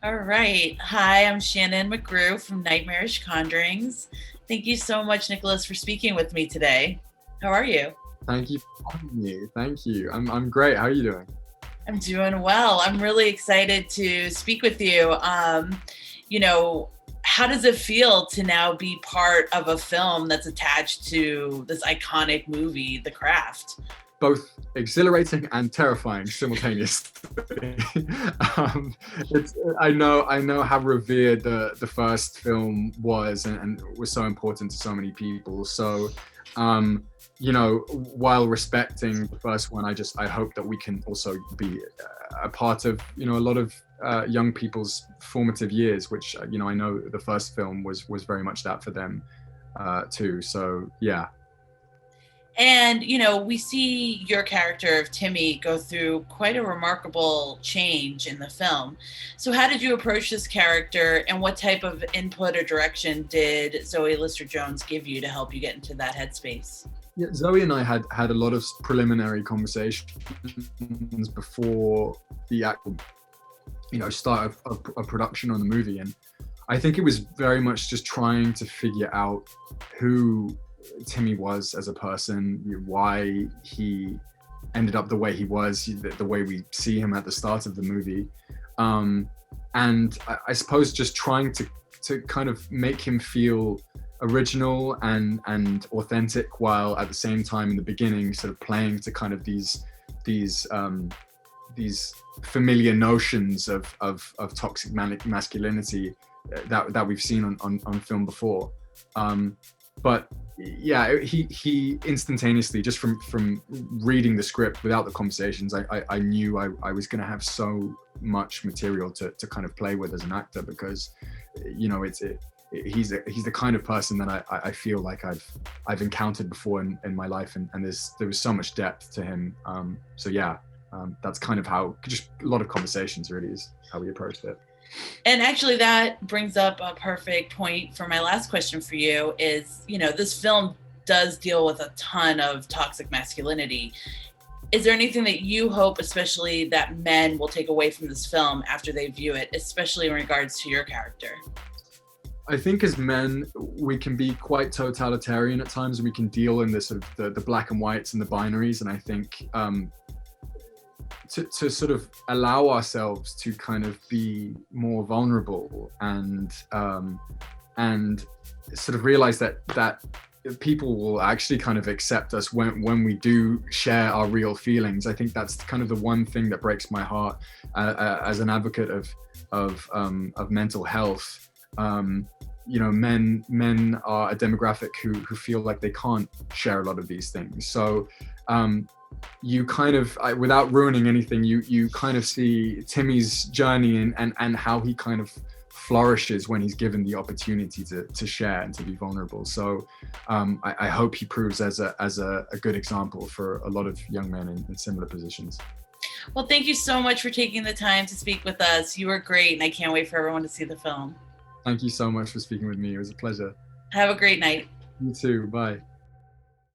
All right. Hi, I'm Shannon McGrew from Nightmarish Conjurings. Thank you so much, Nicholas, for speaking with me today. How are you? Thank you for having me. Thank you. I'm great. How are you doing? I'm doing well. I'm really excited to speak with you. You know, how does it feel to now be part of a film that's attached to this iconic movie, The Craft? Both exhilarating and terrifying simultaneously. um, it's I know how revered the first film was and was so important to so many people. So, um, while respecting the first one, I hope that we can also be a part of a lot of young people's formative years, which I know the first film was very much that for them too. So yeah. And, we see your character of Timmy go through quite a remarkable change in the film. So, how did you approach this character, and what type of input or direction did Zoe Lister Jones give you to help you get into that headspace? Yeah, Zoe and I had a lot of preliminary conversations before the actual, start of production on the movie, and I think it was very much just trying to figure out who Timmy was as a person, why he ended up the way he was, the way we see him at the start of the movie, and I suppose just trying to kind of make him feel original and authentic, while at the same time in the beginning sort of playing to kind of these familiar notions of toxic masculinity that we've seen on film before. But yeah, he instantaneously, just from reading the script without the conversations, I knew I was going to have so much material to kind of play with as an actor, because he's the kind of person that I feel like I've encountered before in my life, and there was so much depth to him. So yeah, that's kind of how, just a lot of conversations really is how we approached it. And actually, that brings up a perfect point for my last question for you is, this film does deal with a ton of toxic masculinity. Is there anything that you hope, especially that men will take away from this film after they view it, especially in regards to your character? I think as men, we can be quite totalitarian at times, and we can deal in the sort of the black and whites and the binaries. And I think to sort of allow ourselves to kind of be more vulnerable and sort of realize that people will actually kind of accept us when we do share our real feelings. I think that's kind of the one thing that breaks my heart as an advocate of mental health. Men are a demographic who feel like they can't share a lot of these things. So you kind of, without ruining anything, you kind of see Timmy's journey and how he kind of flourishes when he's given the opportunity to share and to be vulnerable. So I hope he proves as a good example for a lot of young men in similar positions. Well, thank you so much for taking the time to speak with us. You were great, and I can't wait for everyone to see the film. Thank you so much for speaking with me. It was a pleasure. Have a great night. You too. Bye.